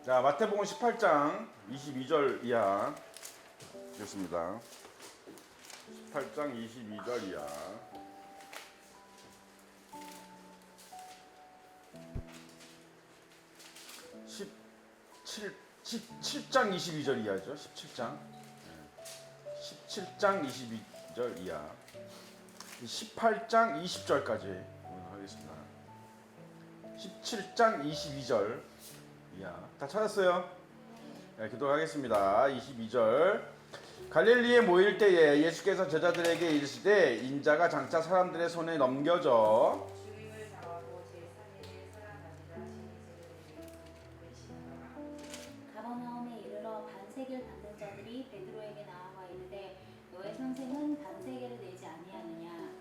자, 마태복음 18장 22절 이하 읽겠습니다. 18장 22절 이하. 17장 22절 이하죠. 17장 22절 이하. 18장 20절까지 하겠습니다. 17장 22절 이하. 다 찾았어요? 네, 기도하겠습니다. 22절. 갈릴리에 모일 때에 예수께서 제자들에게 이르시되 인자가 장차 사람들의 손에 넘겨져 죽임을 당하고 제3일에 살아나리라 하시니라. 가버나움에 이르러 반세겔 받는 자들이 베드로에게 나아가 이르되 너의 선생은 반세겔을 내지 아니하느냐.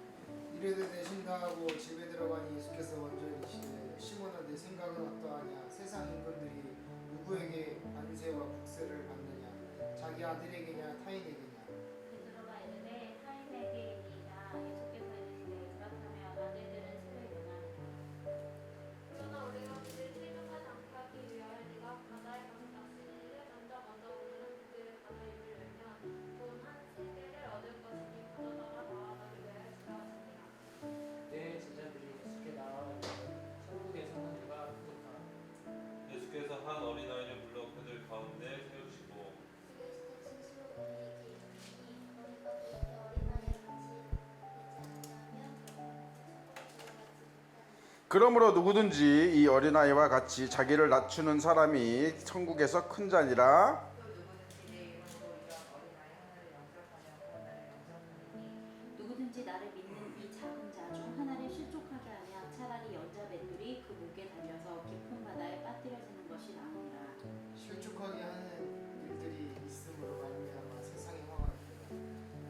이르되 내신다 하고 집에 들어가니 예수께서 먼저 이르시되 시몬아 내 생각은 어떠하냐. 세상 임금들이 누구에게 관세와 국세를 받느냐. 자기 아들에게냐 타인에게냐. 베드로가 이르되 타인에게이니이다. 예수께서 이르시되 그렇다면 아들들은 스레이구나. 그러나 우리가 그들 실족하지 않게 하기 위하여 네가 바다에 가서 낚시는 일을 먼저 오르는 그들의 바다 입을 열면 돈 한 세겔을 얻을 것이니 가져다가 나와 너를 위하여 주라 하시니라. 내 제자들이 예수께 나와 천국에서는 누가 부족하라. 예수께서 한 어린아이를 불러 그들 가운데 세우시고 이르시되 진실로 너희에게 이르노니 너희가 그렇게 어린아이를 같이 믿지 아니하면 천국에 들어가지 못하리라. 그러므로 누구든지 이 어린아이와 같이 자기를 낮추는 사람이 천국에서 큰 자니라. 또 누구든지 내 이름으로 이런 어린아이 하나를 영접하면 그 하나를 영접하느니 누구든지 나를 믿는 이 작은 자 중 하나를 실족하게 하면 차라리 여자뱃들이 그 목에 달려서 깊은 바다에 빠뜨려지는 것이 나으니라. 실족하게 하는 일들이 있음으로 말미암아 세상의 화가 있도다.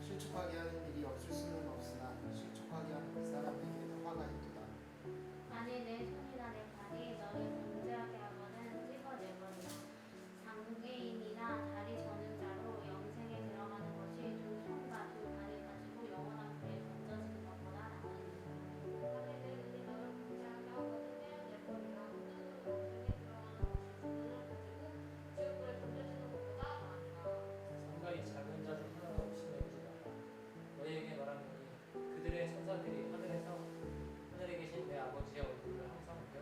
실족하게 하는 일이 없을 수는 없으나 실족하게 하는 그 사람에게는 화가 있도다. 만일 내 손이나 내 발이 너를 범죄하게 하거든 찍어내버리라. 장애인이나 다리 저는 자로 영생에 들어가는 것이 두 손과 두 발을 가지고 영원한 불에 던져지는 것보다 나으니라. 만일 내 눈이 너를 범죄하게 하거든 떼어내버리라. 눈으로 영생에 들어가는 것이 두 눈을 가지고 지옥불에 던져지는 것보다 나으니라. 상가이 작은 자 중 하나가 없으면 이지라. 너희에게 말하노니 그들의 천사들이 하늘에 계신 내 아버지의 얼굴을 항상 보며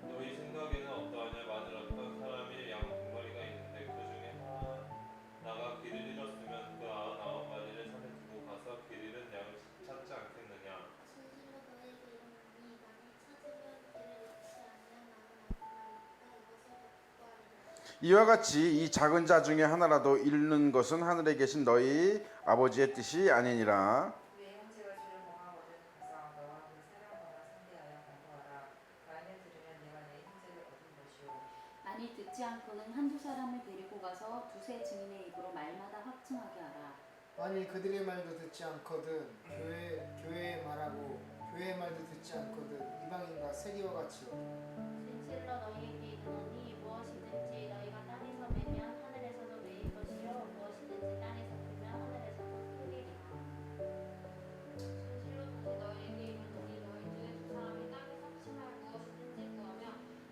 너희 생각에는 어떠하냐. 마늘 어떤 사람이 양 100마리가 있는데 그 중에 하나가 길을 잃었으면 그 99마리를 산에 두고 가서 길 잃은 양을 찾지 않겠느냐. 진실로 너희에게 이르노니 만일 찾으면 그를 잃지 아니한 남은 아프나이까 이것을 구하리라. 이와 같이 이 작은 자 중에 하나라도 잃는 것은 하늘에 계신 너희 아버지의 뜻이 아니니라. 내 형제가 주를 범하거든 가서 너와 그 사랑과가 상대하여 공부하라. 가인을 들으면 내가 내 형제를 얻은 것이요 만일 듣지 않고는 한두 사람을 데리고 가서 두세 증인의 입으로 말마다 확증하게 하라. 만일 그들의 말도 듣지 않거든 교회의 말하고 교회의 말도 듣지 않거든 이방인과 세리와 같이요. 진실로 너희에게 이르노니 무엇이든지 너희가 땅에서 매면 하늘에서도 매일 것이요 무엇이든지 땅에서 풀면 하늘에서도 풀리리라. 진실로 다시 너희에게 이르노니 너희 중에 두 사람이 땅에서 치말 무엇이든지 구하면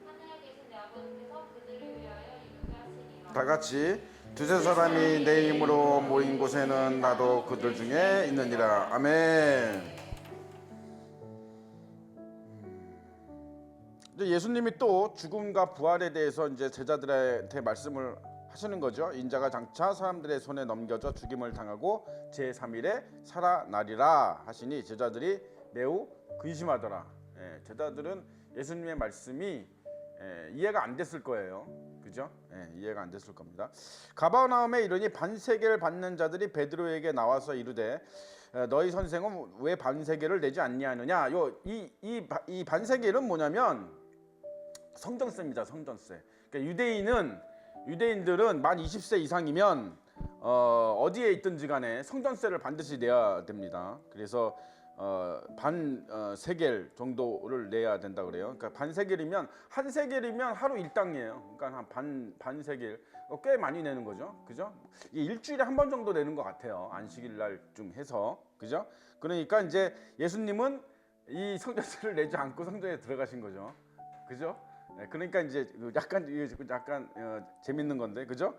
하늘에 계신 내 아버지께서 그들을 위하여 이루게 하시리라. 다 같이 두세 사람이 내 이름으로 모인 곳에는 나도 그들 중에 있느니라. 아멘. 이제 예수님이 또 죽음과 부활에 대해서 이제 제자들한테 말씀을 하시는 거죠. 인자가 장차 사람들의 손에 넘겨져 죽임을 당하고 제3일에 살아나리라 하시니 제자들이 매우 근심하더라. 제자들은 예수님의 말씀이 이해가 안 됐을 거예요. 그죠? 이해가 안 됐을 겁니다. 가버나움에 이르니 반세겔을 받는 자들이 베드로에게 나와서 이르되 너희 선생은 왜 반세겔을 내지 않냐느냐. 이 반세겔은 뭐냐면 성전세입니다. 성전세. 그러니까 유대인들은 만 20세 이상이면 어디에 있든지 간에 성전세를 반드시 내야 됩니다. 그래서 반 세겔 정도를 내야 된다 그래요. 그러니까 반 세겔이면 한 세겔이면 하루 일당이에요. 그러니까 한 반 세겔 꽤 많이 내는 거죠. 그죠? 이게 일주일에 한 번 정도 내는 것 같아요. 안식일 날쯤 해서. 그죠? 그러니까 이제 예수님은 이 성전세를 내지 않고 성전에 들어가신 거죠. 그죠? 그러니까 이제 약간 재밌는 건데, 그죠?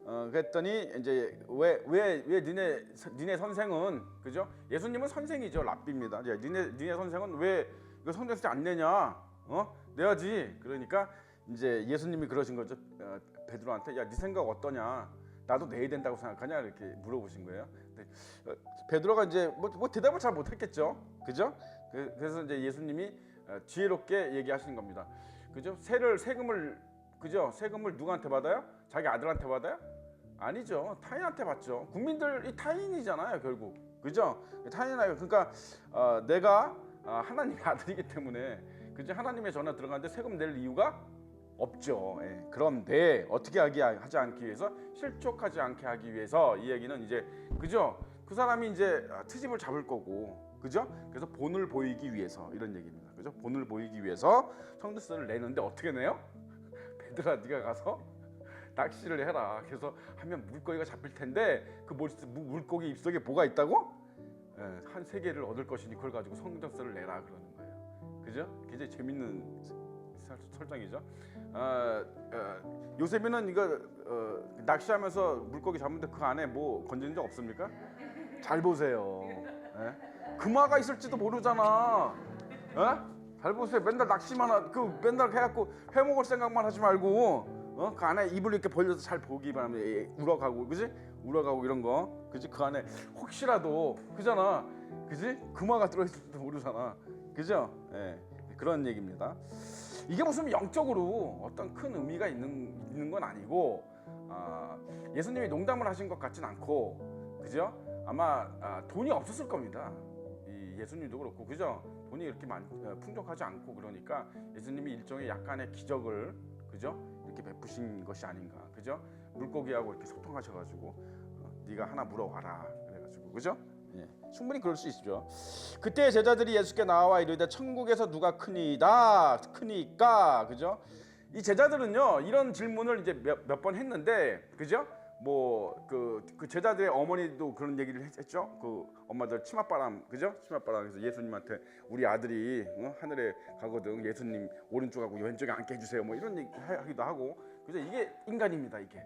그랬더니 이제 왜 니네 선생은, 그죠? 예수님은 선생이죠, 랍비입니다. 니네 선생은 왜 이거 성경에서 안 내냐? 내야지. 그러니까 이제 예수님이 그러신 거죠. 베드로한테, 야, 네 생각 어떠냐? 나도 내야 된다고 생각하냐? 이렇게 물어보신 거예요. 근데 베드로가 이제 뭐 대답을 잘 못했겠죠, 그죠? 그래서 이제 예수님이 지혜롭게 얘기하시는 겁니다. 그죠? 세금을, 그죠? 세금을 누구한테 받아요? 자기 아들한테 받아요? 아니죠. 타인한테 받죠. 국민들이 타인이잖아요, 결국. 그죠? 타인이에요. 그러니까 내가 하나님의 아들이기 때문에, 그죠? 하나님의 전화 들어가는데 세금 낼 이유가 없죠. 예. 그런데 어떻게 하지 않기 위해서, 실족하지 않게 하기 위해서, 이 얘기는 이제, 그죠? 그 사람이 이제 트집을 잡을 거고, 그죠? 그래서 본을 보이기 위해서, 이런 얘기입니다. 그죠? 본을 보이기 위해서 성대세를 내는데 어떻게 내요? 베드로야, 네가 가서 낚시를 해라. 그래서 하면 물고기가 잡힐 텐데 그 물고기 입속에 뭐가 있다고? 한 3개를 얻을 것이니 그걸 가지고 성대세를 내라, 그러는 거예요. 그죠? 굉장히 재밌는 설정이죠. 요셉이는 이거 낚시하면서 물고기 잡는데 그 안에 뭐 건지는 적 없습니까? 잘 보세요. 금화가 있을지도 모르잖아. 잘 보세요. 맨날 낚시만 맨날 해갖고 회 먹을 생각만 하지 말고 그 안에 입을 이렇게 벌려서 잘 보기 바랍니다. 우럭하고, 그지? 우럭하고 이런 거, 그지? 그 안에 혹시라도, 그잖아, 그지? 금화가 들어있을지도 모르잖아, 그죠? 그런 얘기입니다. 이게 무슨 영적으로 어떤 큰 의미가 있는 건 아니고, 예수님이 농담을 하신 것 같진 않고, 그죠? 아마 돈이 없었을 겁니다. 이 예수님도 그렇고, 그죠? 돈이 이렇게 풍족하지 않고, 그러니까 예수님이 일종의 약간의 기적을, 그죠? 이렇게 베푸신 것이 아닌가, 그죠? 물고기하고 이렇게 소통하셔가지고 네가 하나 물어와라, 그래가지고, 그죠? 충분히 그럴 수 있죠. 그때 제자들이 예수께 나와 이르되 천국에서 누가 크니까, 그죠? 이 제자들은요 이런 질문을 이제 몇 번 했는데, 그죠? 뭐 그 제자들의 어머니도 그런 얘기를 했죠. 그 엄마들 치맛바람, 그죠? 치맛바람에서 예수님한테 우리 아들이 하늘에 가거든, 예수님 오른쪽하고 왼쪽에 앉게 해주세요, 뭐 이런 얘기 하기도 하고, 그죠? 이게 인간입니다. 이게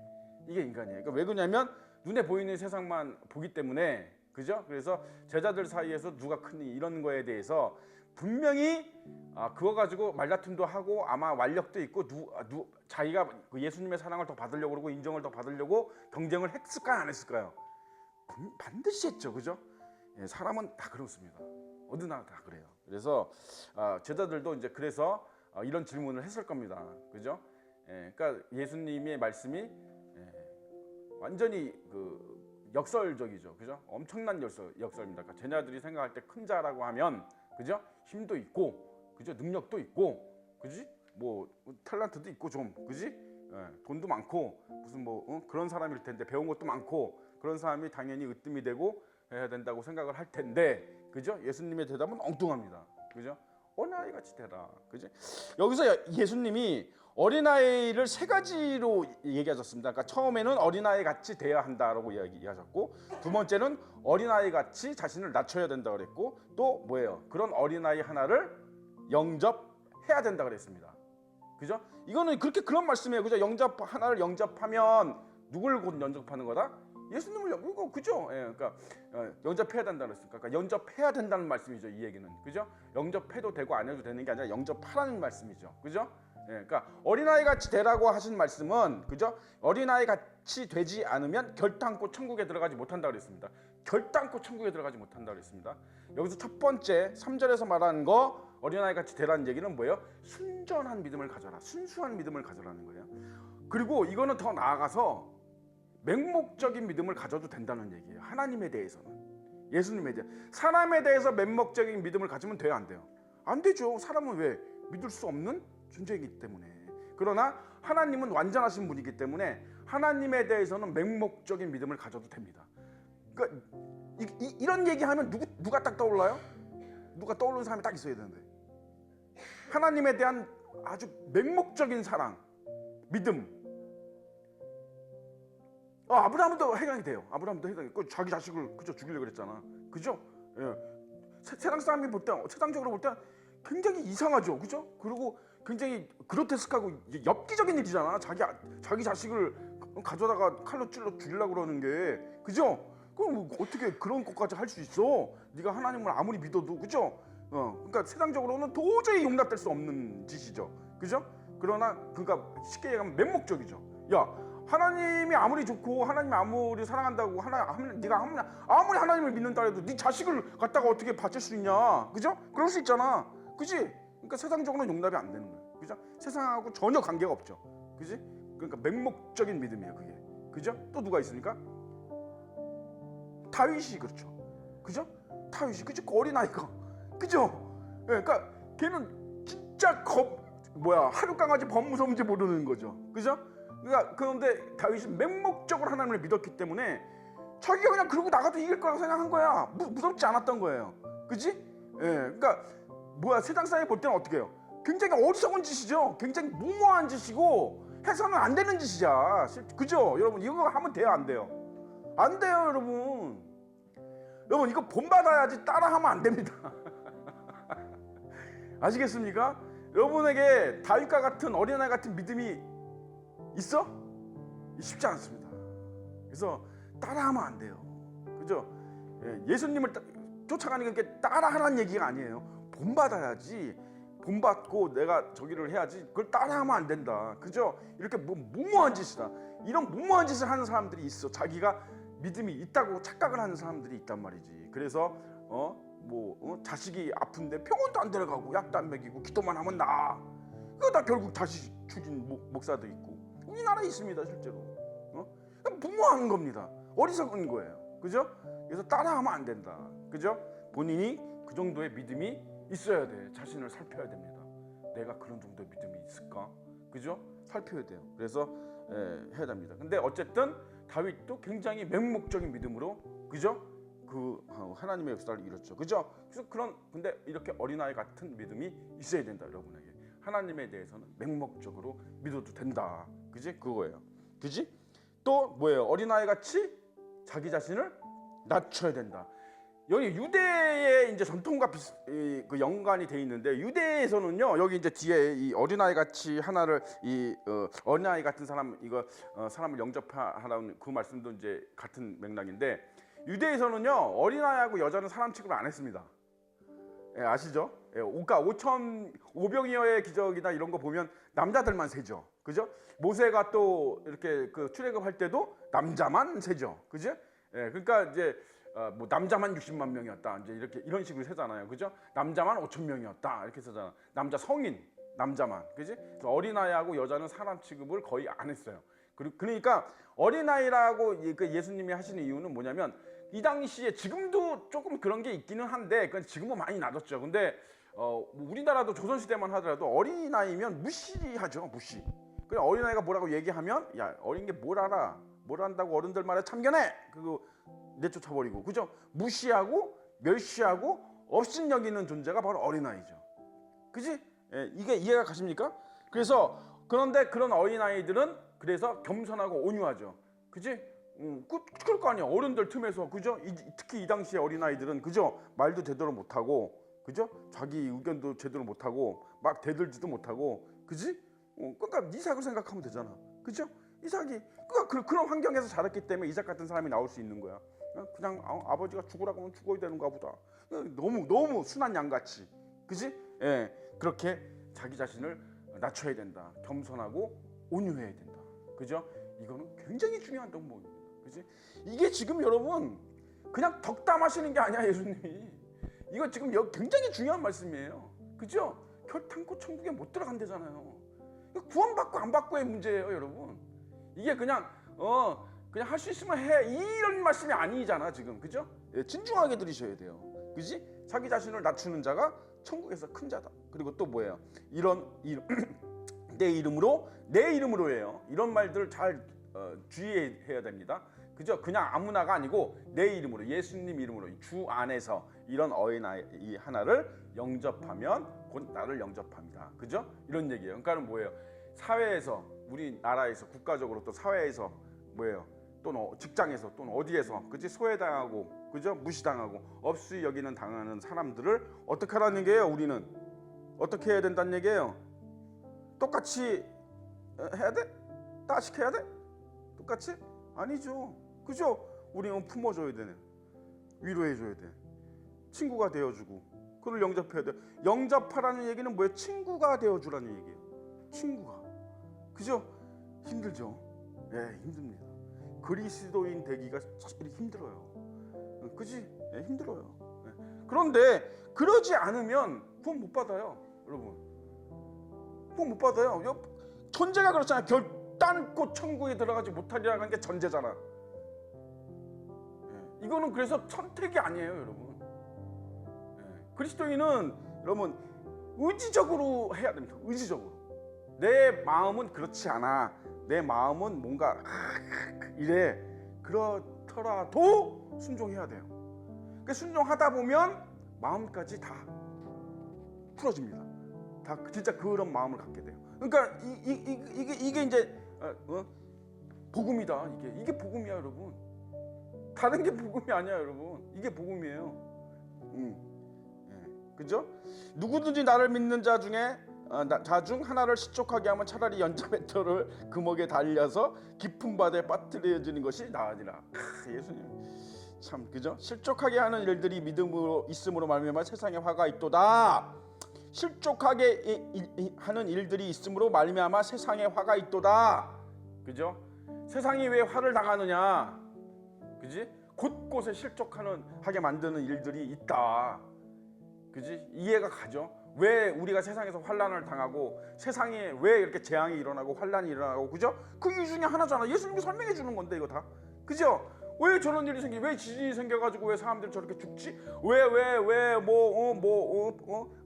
인간이에요. 그러니까 왜 그러냐면 눈에 보이는 세상만 보기 때문에, 그죠? 그래서 제자들 사이에서 누가 크니 이런 거에 대해서 분명히 그거 가지고 말다툼도 하고 아마 완력도 있고 자기가 그 예수님의 사랑을 더 받으려고 그러고 인정을 더 받으려고 경쟁을 했을까요, 안 했을까요? 반드시 했죠, 그죠? 사람은 다 그렇습니다. 어느 나라 다 그래요. 그래서 제자들도 이제 그래서 이런 질문을 했을 겁니다, 그죠? 그러니까 예수님의 말씀이 완전히 역설적이죠, 그죠? 엄청난 역설입니다. 그러니까 제자들이 생각할 때 큰 자라고 하면, 그죠? 힘도 있고, 그죠? 능력도 있고, 그지? 뭐 탤런트도 있고 좀, 그지? 돈도 많고 무슨 그런 사람일 텐데, 배운 것도 많고 그런 사람이 당연히 으뜸이 되고 해야 된다고 생각을 할 텐데, 그죠? 예수님의 대답은 엉뚱합니다, 그죠? 어린아이 같이 되라, 그지? 여기서 예수님이 어린아이를 3가지로 얘기하셨습니다. 그러니까 처음에는 어린아이 같이 돼야 한다라고 이야기하셨고, 두 번째는 어린아이 같이 자신을 낮춰야 된다 그랬고, 또 뭐예요? 그런 어린아이 하나를 영접해야 된다 그랬습니다. 그죠? 이거는 그런 말씀이에요, 그죠? 하나를 영접하면 누굴 곧 영접하는 거다? 예수님을 이거, 그죠? 그러니까 영접해야 된다 그랬으니까, 그러니까 영접해야 된다는 말씀이죠, 이 얘기는, 그죠? 영접해도 되고 안 해도 되는 게 아니라 영접하라는 말씀이죠, 그죠? 그러니까 어린아이 같이 되라고 하신 말씀은, 그죠? 어린아이 같이 되지 않으면 결단코 천국에 들어가지 못한다 그랬습니다. 결단코 천국에 들어가지 못한다 그랬습니다. 여기서 첫 번째 3절에서 말하는 거, 어린아이 같이 되라는 얘기는 뭐예요? 순전한 믿음을 가져라, 순수한 믿음을 가져라는 거예요. 그리고 이거는 더 나아가서 맹목적인 믿음을 가져도 된다는 얘기예요. 하나님에 대해서는, 예수님에 대해, 사람에 대해서 맹목적인 믿음을 가지면 돼요, 안 돼요? 안 되죠. 사람은 왜? 믿을 수 없는 존재이기 때문에. 그러나 하나님은 완전하신 분이기 때문에 하나님에 대해서는 맹목적인 믿음을 가져도 됩니다. 그러니까 이런 얘기하면 누가 딱 떠올라요? 누가 떠오르는 사람이 딱 있어야 되는데, 하나님에 대한 아주 맹목적인 사랑, 믿음. 아브라함도 해당이 돼요. 아브라함도 해당이. 자기 자식을, 그죠, 죽이려고 그랬잖아, 그죠? 세상 사람이 볼 때, 세상적으로 볼 때 굉장히 이상하죠, 그죠? 그리고 굉장히 그로테스크하고 엽기적인 일이잖아. 자기 자식을 가져다가 칼로 찔러 죽이려고 그러는 게, 그죠? 그럼 어떻게 그런 것까지 할 수 있어? 네가 하나님을 아무리 믿어도, 그죠? 그러니까 세상적으로는 도저히 용납될 수 없는 짓이죠, 그죠? 그러나 그가 쉽게 얘기하면 맹목적이죠. 야, 하나님이 아무리 좋고 하나님이 아무리 사랑한다고 네가 아무리 하나님을 믿는다 해도 네 자식을 갖다가 어떻게 바칠 수 있냐, 그죠? 그럴 수 있잖아, 그지? 그러니까 세상적으로는 용납이 안 되는 거예요, 그죠? 세상하고 전혀 관계가 없죠, 그지? 그러니까 맹목적인 믿음이에요, 그게, 그죠? 또 누가 있습니까? 다윗이 그렇죠, 그죠? 다윗이, 그죠? 그 어린아이가, 그죠? 예, 그러니까 걔는 진짜 하루 강아지 범무서운지 모르는 거죠, 그죠? 그러니까 그런데 다윗이 맹목적으로 하나님을 믿었기 때문에 자기가 그냥 그러고 나가도 이길 거라고 생각한 거야. 무섭지 않았던 거예요, 그지? 예, 그러니까 세상 사람이 볼 때는 어떻게 해요? 굉장히 어리석은 짓이죠. 굉장히 무모한 짓이고 해서는 안 되는 짓이야, 그죠? 여러분, 이거 하면 돼요, 안 돼요? 안 돼요, 여러분. 여러분, 이거 본받아야지 따라하면 안 됩니다. 아시겠습니까? 여러분에게 다윗과 같은 어린아이 같은 믿음이 있어? 쉽지 않습니다. 그래서 따라하면 안 돼요, 그죠? 예수님을 쫓아가는 게 따라하라는 얘기가 아니에요. 본받아야지. 본받고 내가 저기를 해야지. 그걸 따라하면 안 된다, 그죠? 이렇게 무모한 짓이다. 이런 무모한 짓을 하는 사람들이 있어. 자기가 믿음이 있다고 착각을 하는 사람들이 있단 말이지. 그래서 자식이 아픈데 병원도 안 데려가고 약도 안 먹이고 기도만 하면 나아. 그러다 결국 다시 죽인 목사도 있고 우리나라에 있습니다, 실제로. 무모한 겁니다. 어리석은 거예요, 그죠? 그래서 따라하면 안 된다, 그죠? 본인이 그 정도의 믿음이 있어야 돼. 자신을 살펴야 됩니다. 내가 그런 정도의 믿음이 있을까, 그죠? 살펴야 돼요. 그래서 해야 됩니다. 근데 어쨌든 다윗도 굉장히 맹목적인 믿음으로, 그죠? 그 하나님의 역사를 이뤘죠, 그죠? 그래서 근데 이렇게 어린아이 같은 믿음이 있어야 된다, 여러분에게. 하나님에 대해서는 맹목적으로 믿어도 된다, 그지? 그거예요, 그지? 또 뭐예요? 어린아이 같이 자기 자신을 낮춰야 된다. 여기 유대의 이제 전통과 그 연관이 돼 있는데, 유대에서는요, 여기 이제 뒤에 이 어린아이 같이 하나를 어린아이 같은 사람, 사람을 영접하라는 그 말씀도 이제 같은 맥락인데, 유대에서는요, 어린아이하고 여자는 사람 취급을 안 했습니다. 예, 아시죠? 예, 그러니까 5병이어의 기적이나 이런 거 보면 남자들만 세죠, 그죠? 모세가 또 이렇게 그 출애굽할 때도 남자만 세죠, 그죠? 예, 그러니까 이제 남자만 60만 명이었다, 이제 이런 식으로 세잖아요, 그죠? 남자만 5천 명이었다 이렇게 세잖아. 남자 성인 남자만, 그지? 어린아이하고 여자는 사람 취급을 거의 안 했어요. 그러니까 어린아이라고 예수님이 하시는 이유는 뭐냐면, 이 당시에 지금도 조금 그런 게 있기는 한데, 그건 지금은 많이 낮았죠. 근데 우리나라도 조선시대만 하더라도 어린아이면 무시하죠, 무시. 그냥 어린아이가 뭐라고 얘기하면, 야, 어린 게 뭘 알아, 뭘 안다고 어른들 말에 참견해, 그거 내쫓아버리고, 그죠? 무시하고 멸시하고 업신여기는 존재가 바로 어린아이죠, 그지? 예, 이게 이해가 가십니까? 그런데 그런 어린아이들은 그래서 겸손하고 온유하죠, 그지? 그럴 거 아니야. 어른들 틈에서, 그죠? 특히 이 당시의 어린아이들은, 그죠? 말도 제대로 못하고, 그죠? 자기 의견도 제대로 못하고 막 대들지도 못하고, 그지? 그러니까 이삭을 생각하면 되잖아, 그죠? 이삭이 그런 환경에서 자랐기 때문에 이삭 같은 사람이 나올 수 있는 거야. 그냥 아버지가 죽으라고 하면 죽어야 되는가 보다. 너무 순한 양같이, 그지? 예, 그렇게 자기 자신을 낮춰야 된다. 겸손하고 온유해야 된다, 그죠? 이거는 굉장히 중요한 덕목입니다, 그지? 이게 지금 여러분 그냥 덕담하시는 게 아니야, 예수님이. 이거 지금 굉장히 중요한 말씀이에요, 그죠? 결탄코 천국에 못 들어간대잖아요. 구원받고 안 받고의 문제예요, 여러분. 이게 그냥 할 수 있으면 해, 이런 말씀이 아니잖아 지금, 그죠? 예, 진중하게 들으셔야 돼요, 그지? 자기 자신을 낮추는 자가 천국에서 큰 자다. 그리고 또 뭐예요? 내 이름으로 해요. 이런 말들을 잘 주의해야 됩니다, 그죠? 그냥 아무나가 아니고 내 이름으로, 예수님 이름으로, 주 안에서 이런 어린아이 하나를 영접하면 곧 나를 영접합니다, 그죠? 이런 얘기예요. 그러니까는 뭐예요? 사회에서, 우리나라에서, 국가적으로, 또 사회에서 뭐예요? 또는 직장에서, 또는 어디에서, 그지? 소외당하고, 그죠? 무시당하고 업시 여기는 당하는 사람들을 어떻게 하라는 얘기예요? 우리는 어떻게 해야 된다는 얘기예요? 똑같이 해야 돼? 따식해야 돼? 똑같이? 아니죠. 그죠? 우리는 품어줘야 돼. 위로해줘야 돼. 친구가 되어주고 그걸 영접해야 돼. 영접하라는 얘기는 뭐예요? 친구가 되어주라는 얘기예요. 친구가. 그죠? 힘들죠? 예, 힘듭니다. 그리스도인 되기가 사실 힘들어요. 그지? 예, 힘들어요. 예. 그런데 그러지 않으면 구원 못 받아요. 여러분. 구원 못 받아요. 전제가 그렇잖아요. 결단코 천국에 들어가지 못하리라는 게 전제잖아. 예. 이거는 그래서 선택이 아니에요, 여러분. 예. 그리스도인은 여러분 의지적으로 해야 됩니다. 의지적으로. 내 마음은 그렇지 않아. 내 마음은 뭔가 이래. 그렇더라도 순종해야 돼요. 그러니까 순종하다 보면 마음까지 다 풀어집니다. 다 진짜 그런 마음을 갖게 돼요. 그러니까 이게 이제 복음이다. 이게 복음이야, 여러분. 다른 게 복음이 아니야, 여러분. 이게 복음이에요. 그죠? 누구든지 나를 믿는 자 중 하나를 실족하게 하면 차라리 연자맷돌을 금옥에 달려서 깊은 바다에 빠뜨려지는 것이 나으니라. 예수님 참 그죠? 실족하게 하는 일들이 믿음으로 있음으로 말미암아 세상에 화가 있도다. 실족하게 하는 일들이 있음으로 말미암아 세상에 화가 있도다. 그죠? 세상이 왜 화를 당하느냐? 그지? 곳곳에 실족하게 만드는 일들이 있다. 그지? 이해가 가죠? 왜 우리가 세상에서 환난을 당하고 세상에 왜 이렇게 재앙이 일어나고 환난이 일어나고 그죠? 그 이유 중에 하나잖아. 예수님이 설명해 주는 건데 이거 다. 그죠? 왜 저런 일이 생기? 왜 지진이 생겨가지고 왜 사람들이 저렇게 죽지?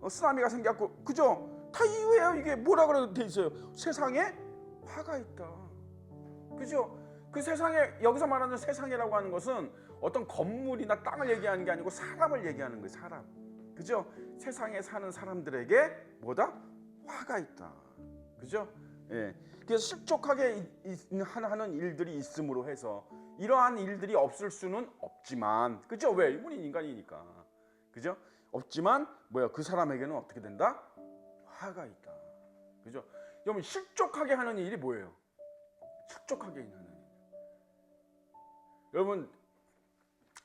쓰나미가 생겨갖고 그죠? 다 이유예요. 이게 뭐라 그래 돼 있어요? 세상에 화가 있다. 그죠? 그 세상에 여기서 말하는 세상이라고 하는 것은 어떤 건물이나 땅을 얘기하는 게 아니고 사람을 얘기하는 거예요. 사람. 그죠? 세상에 사는 사람들에게 뭐다? 화가 있다. 그죠? 예. 그래서 실족하게 하는 일들이 있음으로 해서 이러한 일들이 없을 수는 없지만, 그죠? 왜? 이분이 인간이니까. 그죠? 없지만 뭐야? 그 사람에게는 어떻게 된다? 화가 있다. 그죠? 여러분 실족하게 하는 일이 뭐예요? 실족하게 하는 일. 여러분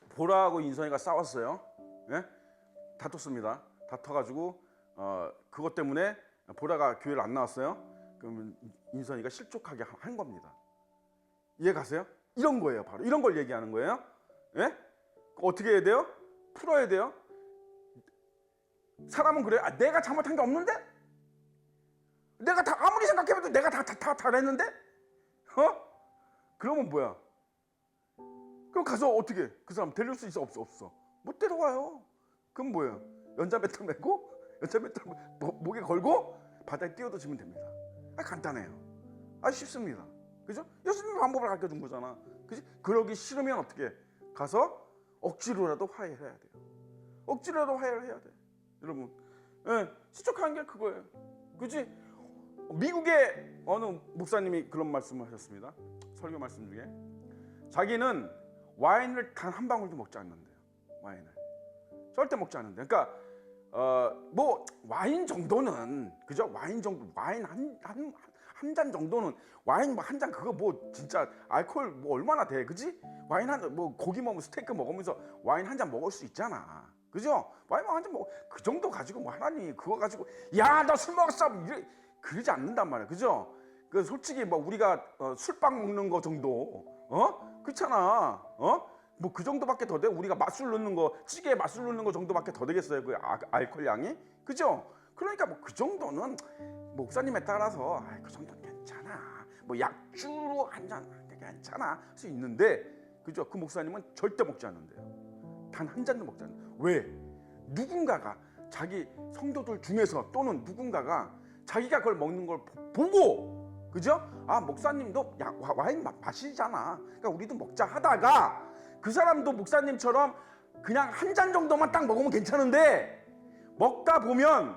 보라하고 인선이가 싸웠어요. 예? 다퉜습니다. 다퉈가지고 그것 때문에 보라가 교회를 안 나왔어요. 그러면 인선이가 실족하게 한 겁니다. 이해 가세요? 이런 거예요. 바로 이런 걸 얘기하는 거예요. 예? 어떻게 해야 돼요? 풀어야 돼요. 사람은 그래요. 내가 잘못한 게 없는데? 내가 다 아무리 생각해봐도 내가 다 잘했는데? 그러면 뭐야? 그럼 가서 어떻게 그 사람 데려올 수 있어? 없어. 못 데려와요. 그럼 뭐예요? 연자배틀 메고 연자배틀 목에 걸고 바다에 뛰어들면 됩니다. 간단해요. 쉽습니다. 그죠? 예수님이 방법을 가르쳐준 거잖아. 그지? 그러기 싫으면 어떻게? 가서 억지로라도 화해해야 돼요. 억지로라도 화해를 해야 돼. 여러분, 실족하는 게 그거예요. 그지? 미국의 어느 목사님이 그런 말씀을 하셨습니다. 설교 말씀 중에 자기는 와인을 단 한 방울도 먹지 않는데요. 와인을 절대 먹지 않는데. 그러니까 뭐 와인 정도는 그죠? 와인 한 잔 정도는 와인 한 잔 그거 뭐 진짜 알코올 뭐 얼마나 돼, 그지? 와인 뭐 고기 먹으면 스테이크 먹으면서 와인 한 잔 먹을 수 있잖아, 그죠? 와인 한 잔 먹어 그 정도 가지고 뭐 하나님 그거 가지고 야 나 술 먹었어 그러지 않는단 말이야, 그죠? 그 솔직히 뭐 우리가 술빵 먹는 거 정도 그렇잖아, 뭐 그 정도밖에 더 돼? 우리가 맛술 넣는 거 찌개에 맛술 넣는 거 정도밖에 더 되겠어요? 그 알코올 양이, 그죠? 그러니까 뭐 그 정도는 목사님에 따라서 그 정도는 괜찮아. 뭐 약주로 한 잔 괜찮아 할 수 있는데, 그죠? 그 목사님은 절대 먹지 않는데요. 단 한 잔도 먹지 않는다. 왜? 누군가가 자기 성도들 중에서 또는 누군가가 자기가 그걸 먹는 걸 보고, 그죠? 목사님도 와인 마시잖아. 그러니까 우리도 먹자 하다가 그 사람도 목사님처럼 그냥 한 잔 정도만 딱 먹으면 괜찮은데 먹다 보면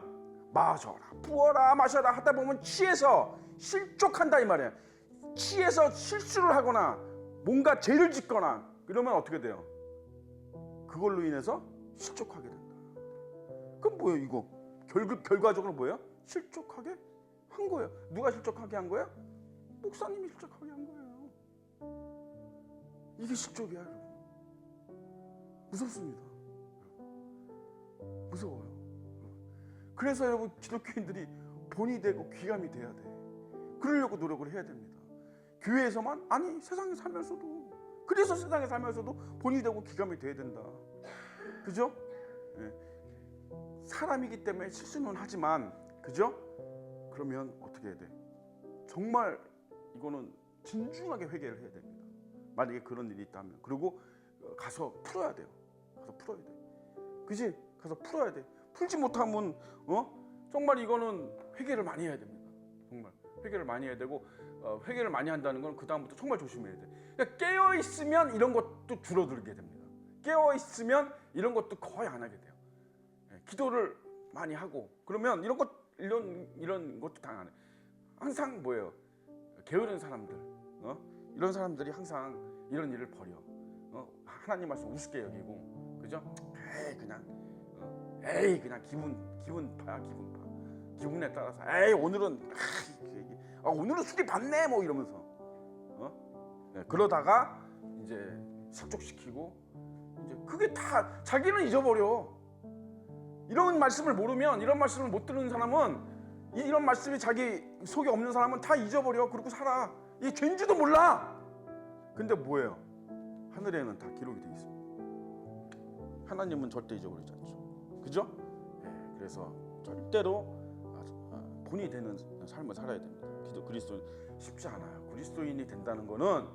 마셔라, 부어라, 마셔라 하다 보면 취해서 실족한다 이 말이에요. 취해서 실수를 하거나 뭔가 죄를 짓거나 그러면 어떻게 돼요? 그걸로 인해서 실족하게 된다. 그럼 뭐예요 이거? 결과적으로 뭐예요? 실족하게 한 거예요. 누가 실족하게 한 거예요? 목사님이 실족하게 한 거예요. 이게 실족이야, 여러분. 무섭습니다. 무서워요. 그래서 여러분 기독교인들이 본이 되고 귀감이 돼야 돼. 그러려고 노력을 해야 됩니다. 교회에서만 아니 세상에 살면서도 그래서 세상에 살면서도 본이 되고 귀감이 돼야 된다. 그죠? 예. 사람이기 때문에 실수는 하지만 그죠? 그러면 어떻게 해야 돼? 정말 이거는 진중하게 회개를 해야 됩니다. 만약에 그런 일이 있다면. 그리고 가서 풀어야 돼요. 가서 풀어야 돼. 그지? 가서 풀어야 돼. 풀지 못하면 정말 이거는 회개를 많이 해야 됩니다. 정말 회개를 많이 해야 되고 회개를 많이 한다는 건 그 다음부터 정말 조심해야 돼. 그러니까 깨어 있으면 이런 것도 줄어들게 됩니다. 깨어 있으면 이런 것도 거의 안 하게 돼요. 기도를 많이 하고 그러면 이런 것도 다 안 해. 항상 뭐예요? 게으른 사람들, 이런 사람들이 항상 이런 일을 벌여. 하나님 말씀 우습게 여기고, 그죠? 에이 그냥 기분파야 기분파. 기분에 따라서 오늘은 술이 받네 뭐 이러면서 그러다가 이제 실족시키고 이제 그게 다 자기는 잊어버려. 이런 말씀을 모르면 이런 말씀을 못 듣는 사람은 이런 말씀이 자기 속에 없는 사람은 다 잊어버려. 그러고 살아. 이게 죄인지도 몰라. 근데 뭐예요? 하늘에는 다 기록이 되어 있습니다. 하나님은 절대 잊어버리지 않죠. 그죠? 그래서 절대로 본이 되는 삶을 살아야 됩니다. 그리스도인 쉽지 않아요. 그리스도인이 된다는 거는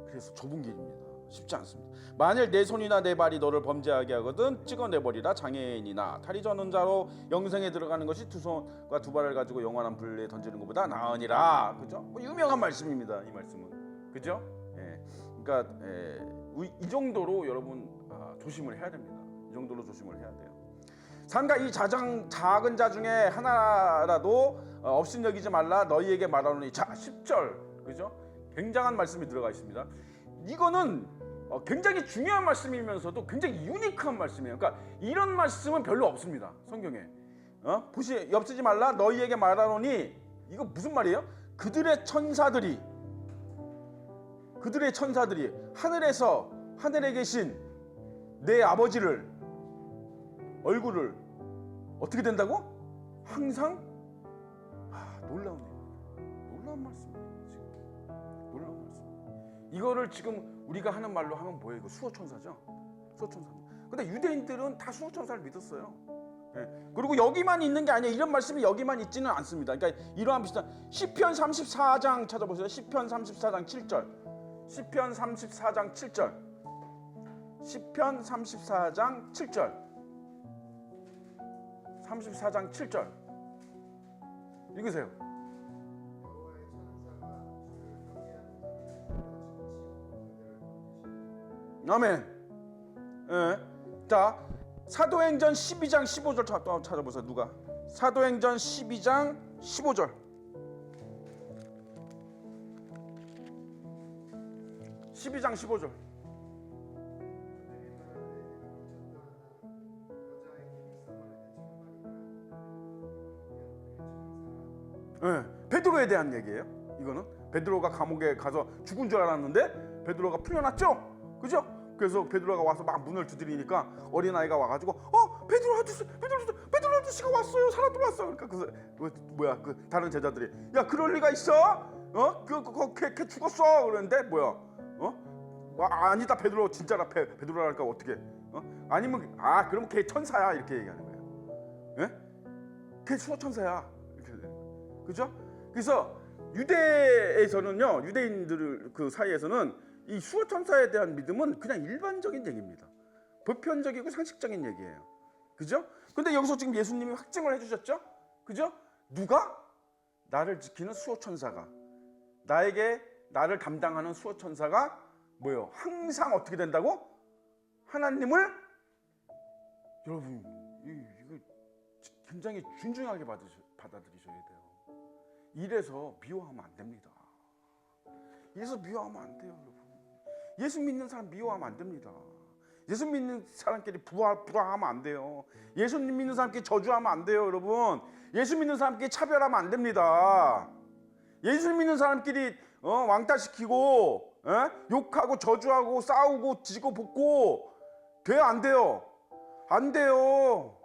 그래서 좁은 길입니다. 쉽지 않습니다. 만일 내 손이나 내 발이 너를 범죄하게 하거든 찍어내버리라. 장애인이나 탈이 저는 자로 영생에 들어가는 것이 두 손과 두 발을 가지고 영원한 불에 던지는 것보다 나으니라. 그죠? 유명한 말씀입니다. 이 말씀은. 그죠? 그러니까 이 정도로 여러분 조심을 해야 됩니다. 이 정도로 조심을 해야 돼요. 삼가 이 작은 자 중에 하나라도 업신여기지 말라 너희에게 말하노니. 자 10절 그죠? 굉장한 말씀이 들어가 있습니다. 이거는 굉장히 중요한 말씀이면서도 굉장히 유니크한 말씀이에요. 그러니까 이런 말씀은 별로 없습니다. 성경에. 엽시지 말라 너희에게 말하노니 이거 무슨 말이에요? 그들의 천사들이 하늘에서 하늘에 계신 내 아버지를 얼굴을 어떻게 된다고? 항상 놀라운 말씀이에요. 지금 놀라운 말씀. 이거를 지금 우리가 하는 말로 하면 뭐예요? 이거 수호천사죠. 수호천사입니다. 근데 유대인들은 다 수호천사를 믿었어요. 그리고 여기만 있는 게 아니에요. 이런 말씀이 여기만 있지는 않습니다. 그러니까 이러한 비슷한 시편 34장 찾아보세요. 시편 34장 7절. 시편 34장 7절. 시편 34장 7절. 34장 7절 읽으세요. 아멘. 자 사도행전 12장 15절 찾아보세요. 누가? 사도행전 12장 15절. 베드로에 대한 얘기예요. 이거는 베드로가 감옥에 가서 죽은 줄 알았는데 베드로가 풀려났죠. 그죠? 그래서 베드로가 와서 막 문을 두드리니까 어린아이가 와가지고 베드로 아저씨가 왔어요. 사람 들어왔어. 그러니까 그 다른 제자들이 야 그럴 리가 있어? 걔 죽었어. 그러는데 아니다 베드로 진짜라. 베드로랄까 어떻게? 아니면 그럼 걔 천사야 이렇게 얘기하는 거예요. 걔 수호천사야 이렇게. 그죠? 그래서 유대에서는요, 유대인들 그 사이에서는 이 수호천사에 대한 믿음은 그냥 일반적인 얘기입니다. 보편적이고 상식적인 얘기예요. 그죠? 근데 여기서 지금 예수님이 확증을 해주셨죠? 그죠? 누가? 나를 지키는 수호천사가, 나를 담당하는 수호천사가 뭐예요? 항상 어떻게 된다고? 하나님을 여러분 이거 굉장히 존중하게 받아들이셔야 돼요. 이래서 미워하면 안 됩니다. 이래서 미워하면 안 돼요, 여러분. 예수 믿는 사람 미워하면 안 됩니다. 예수 믿는 사람끼리 불화하면 안 돼요. 예수 믿는 사람끼리 저주하면 안 돼요, 여러분. 예수 믿는 사람끼리 차별하면 안 됩니다. 예수 믿는 사람끼리 왕따시키고 욕하고 저주하고 싸우고 지고 볶고 돼요, 안 돼요? 안 돼요.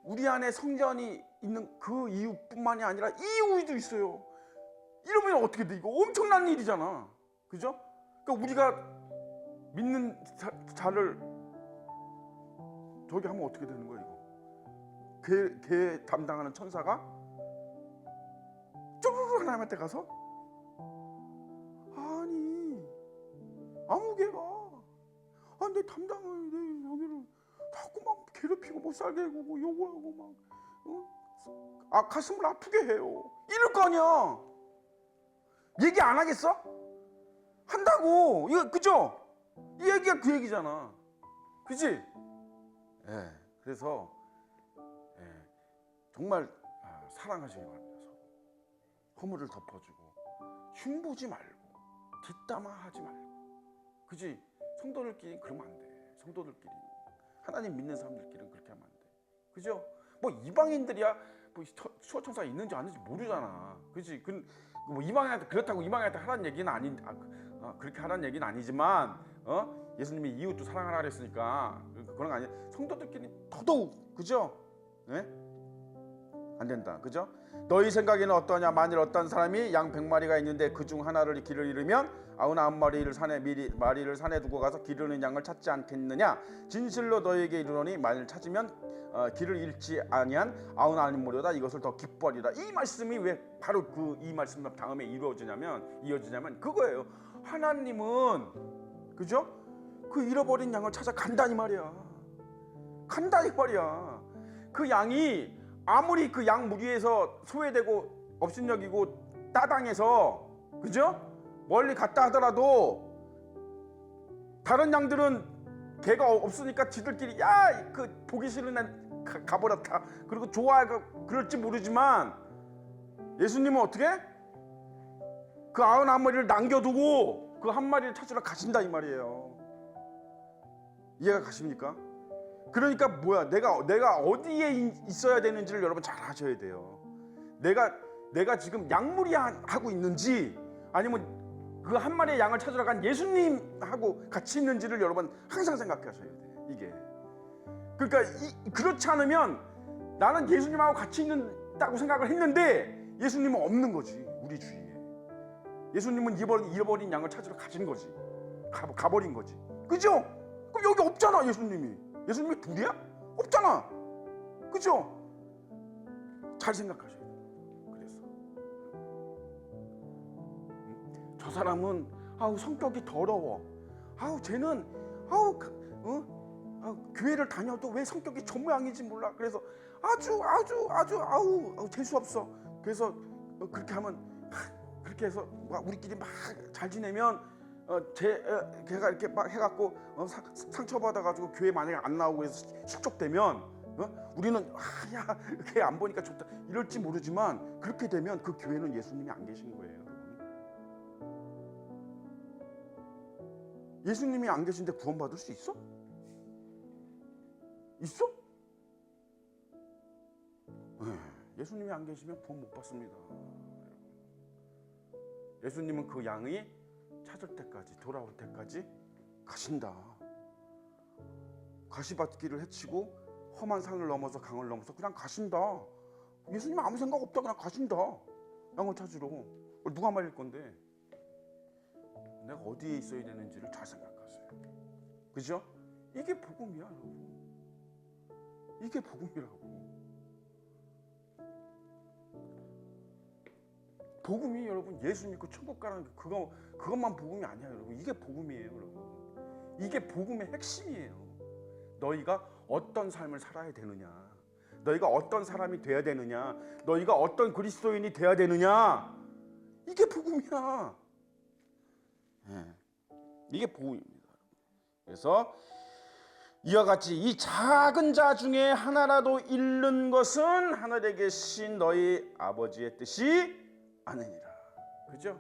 우리 안에 성전이 있는 그 이유뿐만이 아니라 이유도 있어요. 이러면 어떻게 돼? 이거 엄청난 일이잖아. 그죠? 그러니까 우리가 믿는 자를 저기 하면 어떻게 되는 거야, 이거? 개 담당하는 천사가 쪼르르 하나님한테 가서 아니 아무 개가 내 담당을 내 여기를 자꾸 막 괴롭히고 못 살게 하고 욕을 하고 막 가슴을 아프게 해요. 이럴 거 아니야. 얘기 안 하겠어? 한다고. 이거 그죠? 이 얘기가 그 얘기잖아. 그지? 예. 그래서 정말 사랑하시기 바랍니다. 허물을 덮어주고 흉보지 말고 뒷담화하지 말고. 그지? 성도들끼리 그러면 안 돼. 성도들끼리 하나님 믿는 사람들끼리는 그렇게 하면 안 돼. 그죠? 뭐 이방인들이야 뭐 수호천사가 있는지 아닌지 모르잖아. 그지? 뭐 이방인한테 그렇다고 이방인한테 하라는 얘기는 그렇게 하라는 얘기는 아니지만 예수님이 이웃도 사랑하라 그랬으니까 그런 거 아니야. 성도들끼리 더더욱 그죠? 네? 안 된다. 그죠? 너희 생각에는 어떠냐? 만일 어떤 사람이 양 100마리가 있는데 그중 하나를 길을 잃으면 99마리를 산에 두고 가서 길 잃은 양을 찾지 않겠느냐? 진실로 너희에게 이르노니 만일 찾으면 길을 잃지 아니한 99마리보다 이것을 더 기뻐하리라. 이 말씀이 왜 바로 이 말씀 다음에 이어지냐면 그거예요. 하나님은 그죠? 그 잃어버린 양을 찾아간다니 말이야. 간다니 말이야. 그 양이 아무리 그 양 무리에서 소외되고 업신여기고 따당해서 그죠? 멀리 갔다 하더라도 다른 양들은 개가 없으니까 지들끼리 그 보기 싫은 애 가버렸다. 그리고 좋아하고 그럴지 모르지만 예수님은 어떻게? 그 99마리를 남겨두고 그 한 마리를 찾으러 가신다 이 말이에요. 이해가 가십니까? 그러니까 뭐야? 내가 어디에 있어야 되는지를 여러분 잘 아셔야 돼요. 내가 지금 양무리 하고 있는지 아니면 그 한 마리의 양을 찾으러 간 예수님하고 같이 있는지를 여러분 항상 생각하셔야 돼요. 이게 그러니까 그렇지 않으면 나는 예수님하고 같이 있다고 생각을 했는데 예수님은 없는 거지. 우리 주위에 예수님은 잃어버린 양을 찾으러 가신 거지. 가버린 거지. 그죠? 그럼 여기 없잖아. 예수님이 둘이야? 없잖아. 그죠? 잘 생각하셔야 돼요. 그래서 저 사람은 성격이 더러워. 쟤는 교회를 다녀도 왜 성격이 저 모양인지 몰라. 그래서 아주 재수 없어. 그래서 그렇게 해서 우리끼리 막 잘 지내면 걔가 이렇게 막 해갖고 상처받아가지고 교회 만약에 안 나오고 해서 실족되면 우리는 걔 안 보니까 좋다 이럴지 모르지만 그렇게 되면 그 교회는 예수님이 안 계신 거예요. 예수님이 안 계신데 구원받을 수 있어? 있어? 예수님이 안 계시면 구원 못 받습니다. 예수님은 그 양이 찾을 때까지 돌아올 때까지 가신다. 가시밭길을 헤치고 험한 산을 넘어서 강을 넘어서 그냥 가신다. 예수님 아무 생각 없다 그냥 가신다. 양을 찾으러. 누가 말릴 건데? 내가 어디에 있어야 되는지를 잘 생각하세요. 그죠? 이게 복음이야, 여러분. 이게 복음이라고. 복음이 여러분 예수 믿고 천국 가라는 그것만 복음이 아니야, 여러분. 이게 복음이에요, 여러분. 이게 복음의 핵심이에요. 너희가 어떤 삶을 살아야 되느냐, 너희가 어떤 사람이 돼야 되느냐, 너희가 어떤 그리스도인이 돼야 되느냐, 이게 복음이야. 이게 복음입니다. 그래서 이와 같이 이 작은 자 중에 하나라도 잃는 것은 하늘에 계신 너희 아버지의 뜻이 아니니라. 그죠?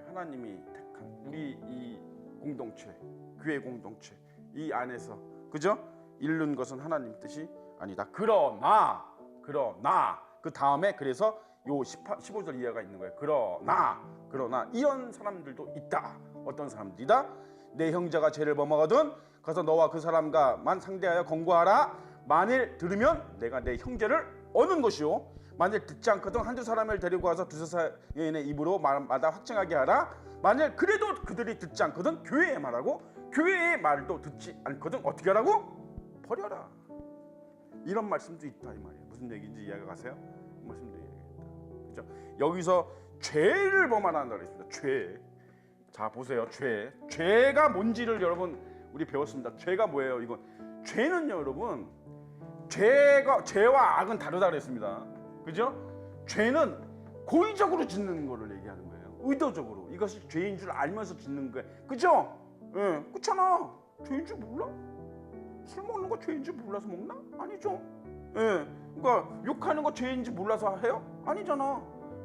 하나님이 택한 우리 이 공동체, 교회 공동체 이 안에서 그죠? 이룬 것은 하나님 뜻이 아니다. 그러나 그 다음에 그래서 요 15절 이하가 있는 거예요. 그러나 이런 사람들도 있다. 어떤 사람들이다? 내 형제가 죄를 범하거든 가서 너와 그 사람과만 상대하여 권고하라. 만일 들으면 내가 내 형제를 어는 것이요 만일 듣지 않거든 한두 사람을 데리고 와서 두세 사람의 입으로 말마다 확증하게 하라. 만일 그래도 그들이 듣지 않거든 교회에 말하고 교회의 말도 듣지 않거든 어떻게 하라고? 버려라. 이런 말씀도 있다 이 말이에요. 무슨 얘기인지 이해가 가세요? 그 말씀도 이해하겠다. 그죠? 여기서 죄를 범한다고 했습니다. 죄. 자 보세요. 죄가 뭔지를 여러분 우리 배웠습니다. 죄가 뭐예요? 이건 죄는요 여러분 죄와 악은 다르다 그랬습니다. 그죠? 죄는 고의적으로 짓는 거를 얘기하는 거예요. 의도적으로 이것이 죄인 줄 알면서 짓는 거예요. 그죠? 예, 그렇잖아. 죄인 줄 몰라? 술 먹는 거 죄인 줄 몰라서 먹나? 아니죠. 예, 그러니까 욕하는 거 죄인지 몰라서 해요? 아니잖아.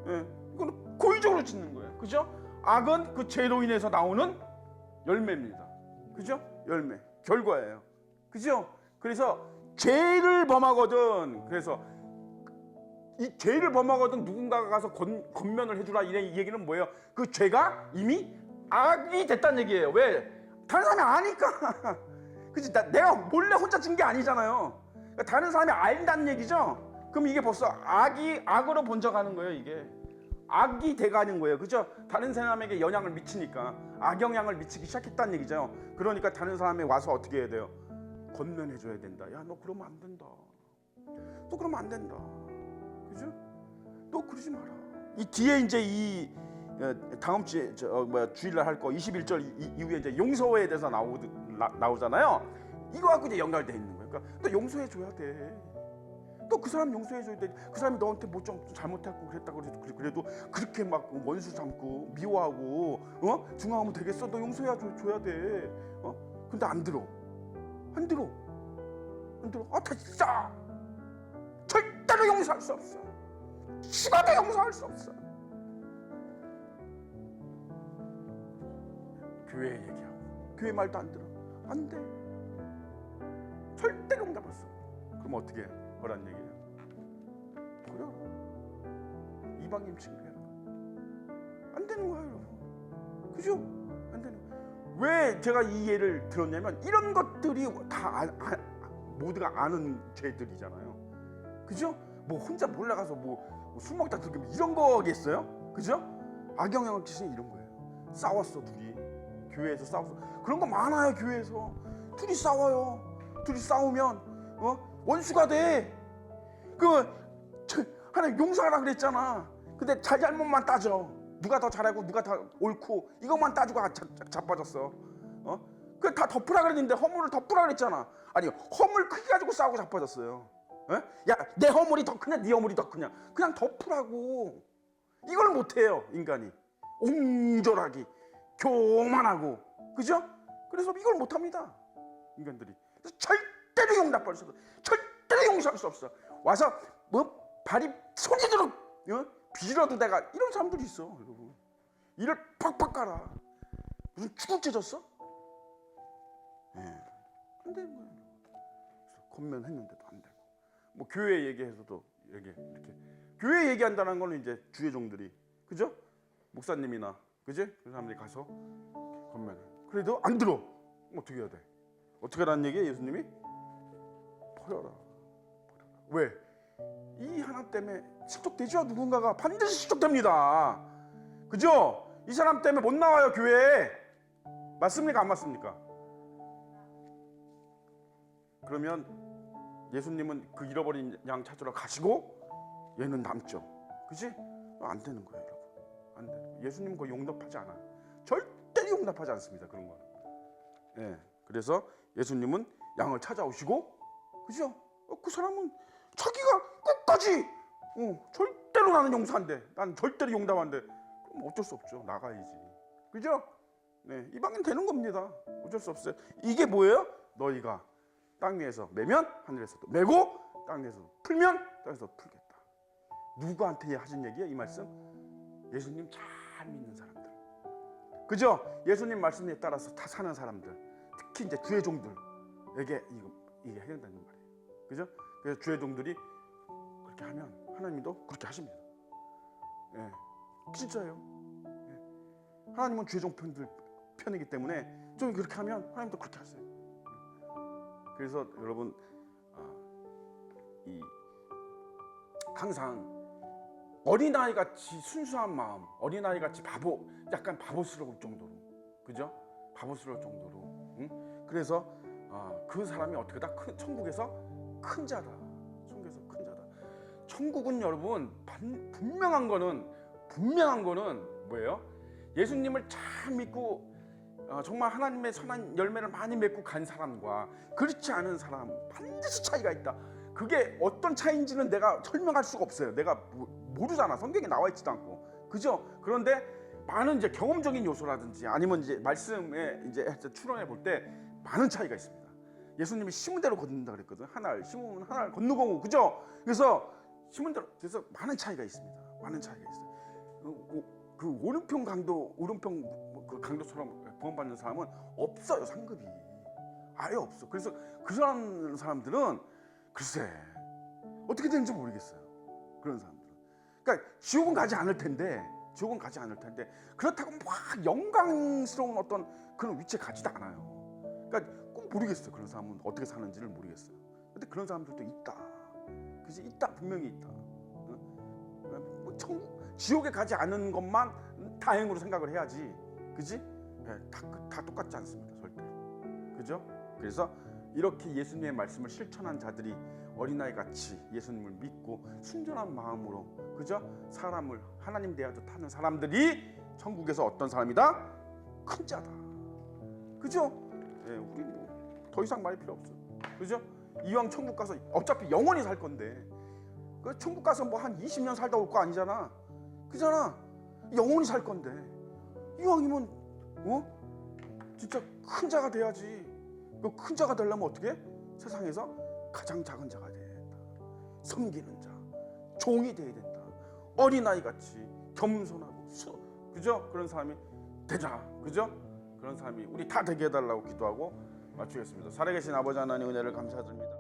예, 이거는 고의적으로 짓는 거예요. 그죠? 악은 그 죄로 인해서 나오는 열매입니다. 그죠? 열매, 결과예요. 그죠? 그래서 죄를 범하거든. 그래서 이 죄를 범하거든 누군가가 가서 권면을 해주라 이 얘기는 뭐예요? 그 죄가 이미 악이 됐다는 얘기예요. 왜? 다른 사람이 아니까. 그치? 내가 몰래 혼자 진 게 아니잖아요. 그러니까 다른 사람이 안다는 얘기죠. 그럼 이게 벌써 악으로 번져가는 거예요. 이게 악이 돼가는 거예요. 그죠? 다른 사람에게 영향을 미치니까 악영향을 미치기 시작했다는 얘기죠. 그러니까 다른 사람이 와서 어떻게 해야 돼요? 권면해줘야 된다. 야, 너 그러면 안 된다. 너 그러면 안 된다. 그죠? 너 그러지 마라. 이 뒤에 이제 이 다음 주에 주일날 할 거 21절 이후에 이제 용서에 대해서 나오잖아요. 이거 갖고 이제 연결돼 있는 거예요. 그러니까 너 용서해 줘야 돼. 너 그 사람 용서해 줘야 돼. 그 사람이 너한테 뭐 좀 잘못했고 그랬다고 그래도 그렇게 막 원수 삼고 미워하고 중앙하면 되겠어? 너 용서해 줘야 돼. 근데 안 들어. 아 됐어. 절대로 용서할 수 없어. 죽어도 용서할 수 없어. 교회 얘기하고 교회 말도 안 들어. 안 돼. 절대로 응답할 수 없어. 그럼 어떻게 해? 뭐란 얘기예요? 버려. 이방인 친구야. 안 되는 거야 여러분. 그죠? 안 되는 거야. 왜 제가 이 예를 들었냐면 이런 것들이 다 모두가 아는 죄들이잖아요. 그죠? 뭐 혼자 몰래 가서 뭐 술 먹다 들으면 이런 거겠어요? 그죠? 악영향을 끼치는 이런 거예요. 싸웠어 둘이. 교회에서 싸웠어. 그런 거 많아요. 교회에서 둘이 싸워요. 둘이 싸우면 원수가 돼. 하나님 용서하라 그랬잖아. 근데 잘못만 따져. 누가 더 잘하고 누가 더 옳고 이것만 따지고 자빠졌어. 그 다 덮으라 그랬는데 허물을 덮으라 그랬잖아. 아니 허물 크게 가지고 싸우고 자빠졌어요. 야 내 허물이 더 크냐 네 허물이 더 크냐 그냥 덮으라고. 이걸 못해요 인간이. 옹졸하기 교만하고 그죠? 그래서 이걸 못합니다 인간들이. 그래서 절대로 용납할 수 없어. 절대로 용서할 수 없어. 와서 뭐 발이 손이도록 비질러도 내가 이런 사람들이 있어 여러분. 이를 팍팍 깔아. 무슨 죽을 째졌어? 예, 안 되는 거예요. 그래서 권면했는데도 안 되고 뭐 교회 얘기해서도 이렇게 교회 얘기한다는 거는 이제 주의 종들이 그죠? 목사님이나 그지? 그 사람들이 가서 권면을 그래도 안 들어. 어떻게 해야 돼? 어떻게 하라는 얘기예요 예수님이? 버려라. 왜? 이 하나 때문에 실족되죠. 누군가가 반드시 실족됩니다. 그죠? 이 사람 때문에 못 나와요 교회에. 맞습니까 안 맞습니까? 그러면 예수님은 그 잃어버린 양 찾으러 가시고 얘는 남죠. 그지? 안 되는 거예요 여러분. 안 돼. 예수님은 그거 용납하지 않아요. 절대 용납하지 않습니다 그런 거는. 예. 그래서 예수님은 양을 찾아오시고 그죠? 그 사람은 자기가 끝까지 절대로 나는 용서 안 돼. 난 절대로 용납 안 돼. 그럼 어쩔 수 없죠. 나가야지. 그죠? 네, 이방인 되는 겁니다. 어쩔 수 없어요. 이게 뭐예요? 너희가 땅 위에서 매면 하늘에서도 매고 땅 위에서 풀면 땅에서 풀겠다. 누구한테 하신 얘기예요 이 말씀? 예수님 잘 믿는 사람들. 그죠? 예수님 말씀에 따라서 다 사는 사람들, 특히 이제 주의 종들에게 이게 해당되는 말이에요. 그죠? 그래서 주의 종들이 그렇게 하면 하나님도 그렇게 하십니다. 예, 진짜예요. 예. 하나님은 주의 종편들 편이기 때문에 좀 그렇게 하면 하나님도 그렇게 하세요. 그래서 여러분 항상 어린아이 같이 순수한 마음, 어린아이 같이 약간 바보스러울 정도로, 그죠? 바보스러울 정도로. 응? 그래서 그 사람이 어떻게 다 천국에서 큰 자다. 천국에서 큰 자다. 천국은 여러분 분명한 거는 뭐예요? 예수님을 잘 믿고 정말 하나님의 선한 열매를 많이 맺고 간 사람과 그렇지 않은 사람 반드시 차이가 있다. 그게 어떤 차이인지는 내가 설명할 수가 없어요. 내가 모르잖아. 성경에 나와 있지도 않고, 그죠? 그런데 많은 이제 경험적인 요소라든지 아니면 이제 말씀에 이제 추론해 볼 때 많은 차이가 있습니다. 예수님이 심은 대로 걷는다 그랬거든. 하나를 심으면 하나를 걷는, 그죠? 그래서 심은 대로, 그래서 많은 차이가 있습니다. 많은 차이가 있어요. 그 오른편 강도처럼 구원받는 사람은 없어요. 상급이 아예 없어. 그래서 그런 사람들은 글쎄 어떻게 되는지 모르겠어요. 그런 사람들은 그러니까 지옥은 가지 않을 텐데 그렇다고 막 영광스러운 어떤 그런 위치에 가지도 않아요. 그러니까 꼭 모르겠어요. 그런 사람은 어떻게 사는지를 모르겠어요. 근데 그런 사람들도 있다. 그지? 있다. 분명히 있다. 뭐 지옥에 가지 않은 것만 다행으로 생각을 해야지, 그지? 네, 다 똑같지 않습니다, 절대로. 그죠? 그래서 이렇게 예수님의 말씀을 실천한 자들이 어린아이 같이 예수님을 믿고 순전한 마음으로, 그죠? 사람을 하나님 대하듯 하는 사람들이 천국에서 어떤 사람이다? 큰 자다. 그죠? 네, 우리 뭐 더 이상 말이 필요 없어. 그죠? 이왕 천국 가서 어차피 영원히 살 건데, 그 천국 가서 뭐 한 20년 살다 올 거 아니잖아. 그잖아. 영원히 살 건데 이왕이면 진짜 큰 자가 돼야지. 그 큰 자가 되려면 어떻게? 세상에서 가장 작은 자가 돼야 된다. 섬기는 자, 종이 돼야 된다. 어린아이 같이 겸손하고 그죠? 그런 사람이 되자. 그죠? 그런 사람이 우리 다 되게 해달라고 기도하고 마치겠습니다. 살아계신 아버지 하나님 은혜를 감사드립니다.